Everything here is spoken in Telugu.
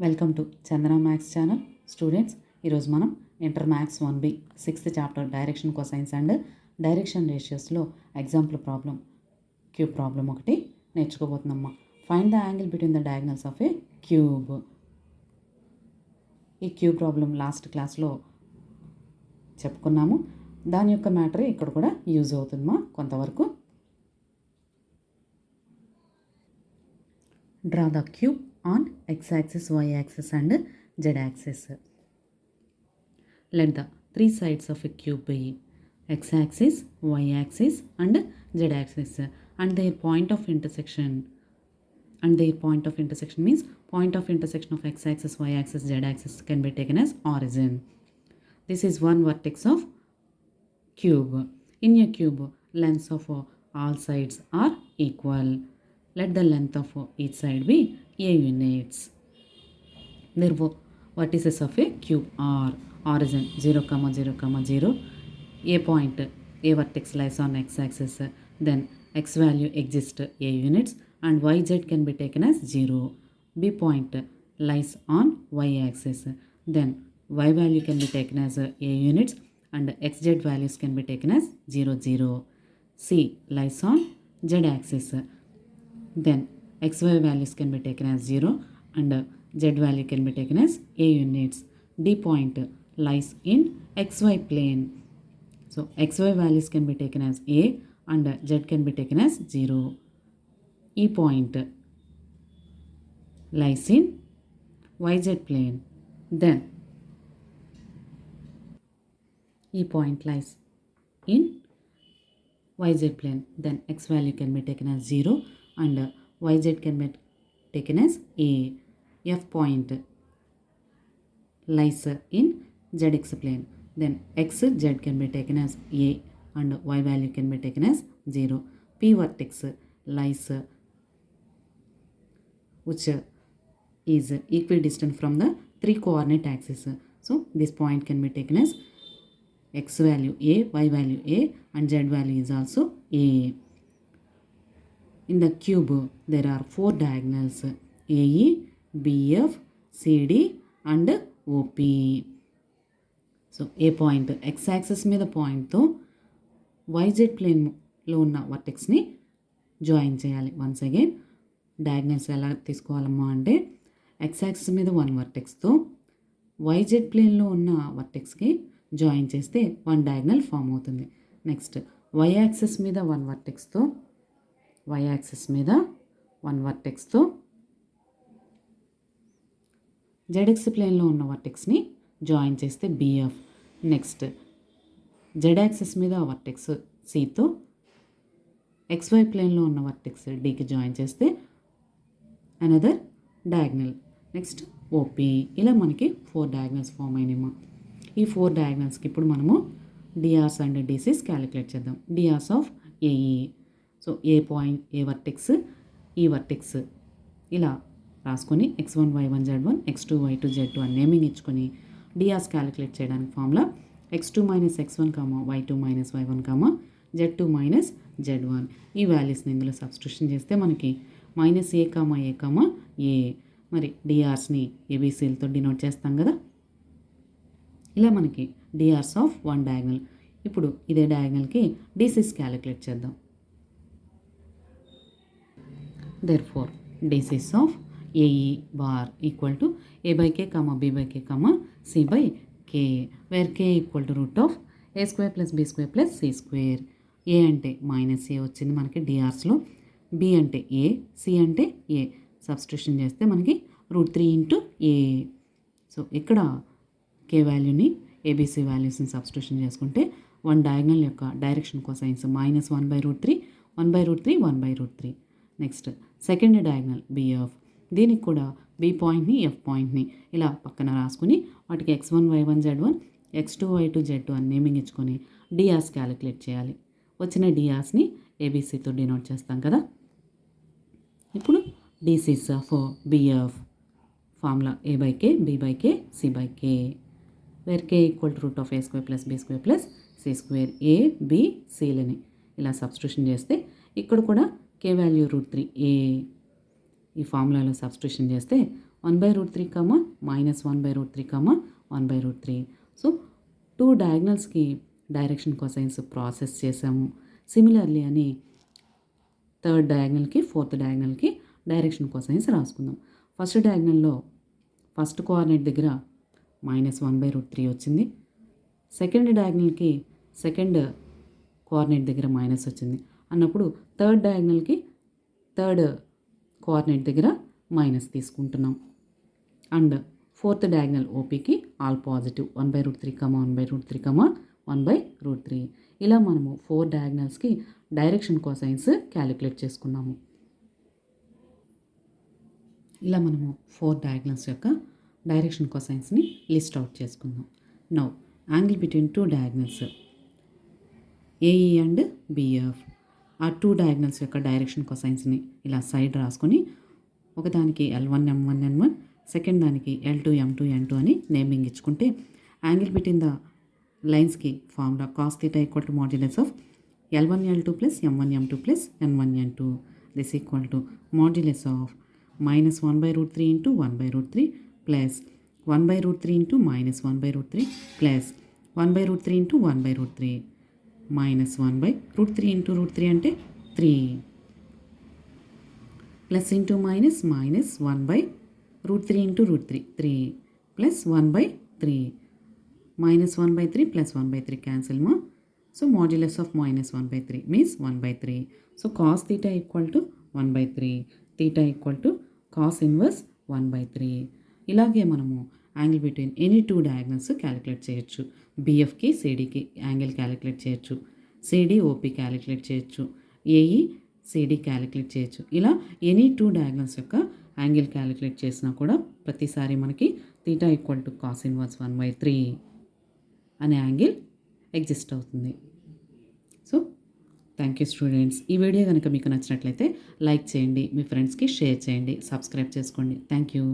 Welcome to Chandra maths channel. Students, ఈరోజు మనం inter maths 1B 6th chapter direction cosines and direction రేషియోస్లో ఎగ్జాంపుల్ ప్రాబ్లం క్యూబ్ ప్రాబ్లం ఒకటి నేర్చుకోబోతున్నామ్మా. Find the angle between the diagonals of a cube. ఈ క్యూబ్ ప్రాబ్లం లాస్ట్ క్లాస్లో చెప్పుకున్నాము. దాని యొక్క మ్యాటర్ ఇక్కడ కూడా యూజ్ అవుతుందమ్మా కొంతవరకు. Draw the cube on x-axis, y-axis and z-axis. Let the three sides of a cube be x-axis, y-axis and z-axis and their point of intersection. And their point of intersection means point of intersection of x-axis, y-axis, z-axis can be taken as origin. This is one vertex of cube. In a cube, lengths of all sides are equal. Let the length of each side be a units. Therefore, vertices of a cube are origin 0, 0, 0. A point, a vertex lies on x-axis. Then x value exists a units and yz can be taken as 0. B point lies on y-axis. Then y value can be taken as a units and xz values can be taken as 0, 0. C lies on z-axis. Then xy values can be taken as 0 and z value can be taken as a units. D point lies in xy plane. So xy values can be taken as a and z can be taken as 0. E point lies in yz plane. Then E point lies in yz plane. Then x value can be taken as 0 and yz can be taken as a. F point lies in zx plane. Then x z can be taken as a and y value can be taken as 0. P vertex lies which is equidistant from the three coordinate axis. So this point can be taken as x value a, y value a and z value is also a. In the cube, there are four diagonals AE, BF, CD and OP. So, A point x-axis మీద పాయింట్తో YZ ప్లేన్లో ఉన్న వర్టెక్స్ని జాయిన్ చేయాలి. వన్స్ అగైన్ డయాగ్నల్స్ ఎలా తీసుకోవాలమ్మా అంటే x-axis మీద వన్ వర్టెక్స్తో YZ ప్లేన్లో ఉన్న వర్టెక్స్కి జాయిన్ చేస్తే వన్ డయాగ్నల్ ఫామ్ అవుతుంది. నెక్స్ట్ y-axis మీద వన్ వర్టెక్స్తో y-axis మీద వన్ వర్టెక్స్తో zx ప్లేన్లో ఉన్న వర్టెక్స్ని జాయిన్ చేస్తే BF. నెక్స్ట్ z-axis మీద వర్టెక్స్ Cతో xy ప్లేన్లో ఉన్న వర్టెక్స్ Dకి జాయిన్ చేస్తే అనదర్ డయాగ్నల్. Next OP. ఇలా మనకి 4 డయాగ్నల్స్ ఫామ్ అయినాయమ్మా. ఈ 4 డయాగ్నల్స్కి ఇప్పుడు మనము డిఆర్స్ అండ్ డిసిస్ క్యాలిక్యులేట్ చేద్దాం. DRs of AE. So A point, A vertex, ఈ వర్టెక్స్ ఇలా రాసుకొని x1 y1 z1 x2 y2 z2 అని నేమింగ్ ఇచ్చుకొని డిఆర్స్ క్యాలిక్యులేట్ చేయడానికి formula x2 minus x1 y2 minus y1 z2 minus z1. ఈ వాల్యూస్ని ఇందులో సబ్స్టిట్యూషన్ చేస్తే మనకి మైనస్ ఏ ఏ మరి డిఆర్స్ని ఏబీసీలతో డినోట్ చేస్తాం కదా. ఇలా మనకి డిఆర్స్ ఆఫ్ వన్ డయాగ్నల్. ఇప్పుడు ఇదే డయాగ్నల్కి డిసిస్ క్యాలిక్యులేట్ చేద్దాం. Therefore, DCs of AE bar equal to A by K, B by K, C by K, where K equal to root of A square plus B square plus C square. A అంటే మైనస్ ఏ వచ్చింది మనకి డిఆర్స్లో, B అంటే ఏ, C అంటే ఏ. సబ్స్టిట్యూషన్ చేస్తే మనకి √3 ఇంటూ ఏ. సో ఇక్కడ K వాల్యూని ఏబీసీ వాల్యూస్ని సబ్స్టిట్యూషన్ చేసుకుంటే వన్ డయాగ్నల్ యొక్క direction cosines -1/√3, 1/√3, 1/√3. Next second diagonal BF. దీనికి కూడా బి పాయింట్ని, ఎఫ్ పాయింట్ని ఇలా పక్కన రాసుకుని వాటికి x1 y1 z1 x2 y2 z2 అని నేమింగ్ ఇచ్చుకొని డిఆర్స్ క్యాలిక్యులేట్ చేయాలి. వచ్చిన డిఆర్స్ని ఏబీసీతో డినోట్ చేస్తాం కదా. ఇప్పుడు DCs of BF formula A by K, B by K, C by K, where K equal to root of A square plus B square plus C square. A, B, సిలని ఇలా సబ్స్టిట్యూషన్ చేస్తే ఇక్కడ కూడా K వాల్యూ √3 ఏ. ఈ ఫార్ములాలో సబ్స్టిట్యూషన్ చేస్తే 1/√3 కామా -1/√3 కామా 1/√3. సో 2 డయాగ్నల్స్కి డైరెక్షన్ కొసైన్స్ ప్రాసెస్ చేసాము. సిమిలర్లీ అని థర్డ్ డయాగ్నల్కి ఫోర్త్ డయాగ్నల్కి డైరెక్షన్ కొసైన్స్ రాసుకుందాం. ఫస్ట్ డయాగ్నల్లో ఫస్ట్ కోఆర్డినేట్ దగ్గర -1/√3 వచ్చింది. సెకండ్ డయాగ్నల్కి సెకండ్ కోఆర్డినేట్ దగ్గర మైనస్ వచ్చింది అన్నప్పుడు థర్డ్ డయాగ్నల్కి థర్డ్ కోఆర్డినేట్ దగ్గర మైనస్ తీసుకుంటున్నాం. అండ్ ఫోర్త్ డయాగ్నల్ ఓపీకి ఆల్ పాజిటివ్ 1/√3 1/√3 1/√3. ఇలా మనము 4 డయాగ్నల్స్కి డైరెక్షన్ కొసైన్స్ క్యాలిక్యులేట్ చేసుకున్నాము. ఇలా మనము 4 డయాగ్నల్స్ యొక్క డైరెక్షన్ కొసైన్స్ని లిస్ట్ అవుట్ చేసుకుందాం. Now angle between 2 diagonals AE and BF, ఆ 2 డయాగ్నల్స్ యొక్క డైరెక్షన్ కొసైన్స్ని ఇలా సైడ్ రాసుకొని ఒకదానికి L1 M1 N1, సెకండ్ దానికి L2 M2 N2 అని నేమింగ్ ఇచ్చుకుంటే యాంగిల్ బిట్వీన్ ద లైన్స్కి formula cos θ = modulus of L1 L2 plus M1 M2 plus N1 N2 this equal to modulus of -1/√3 into 1/√3 plus 1/√3 into -1/√3 plus 1/√3 into 1/√3 minus 1/√3 into √3 అంటే 3 plus into minus -1/√3 into √3 3 plus 1/3 -1/3 plus 1/3 cancel మా. So modulus of -1/3 means 1/3. So cos θ = 1/3, θ = cos inverse 1/3. ఇలాగే మనము angle between any 2 diagonals calculate చేయొచ్చు. బిఎఫ్కి సిడికి యాంగిల్ క్యాలిక్యులేట్ చేయొచ్చు, సిడి ఓపి క్యాలిక్యులేట్ చేయొచ్చు, ఏఈ సిడి క్యాలిక్యులేట్ చేయొచ్చు. ఇలా ఎనీ 2 డయాగ్నల్స్ యొక్క యాంగిల్ క్యాలిక్యులేట్ చేసినా కూడా ప్రతిసారి మనకి θ = cos ఇన్వర్స్ 1/3 అనే యాంగిల్ ఎగ్జిస్ట్ అవుతుంది. So thank you students. ఈ వీడియో కనుక మీకు నచ్చినట్లయితే లైక్ చేయండి, మీ ఫ్రెండ్స్కి షేర్ చేయండి, సబ్స్క్రైబ్ చేసుకోండి. Thank you.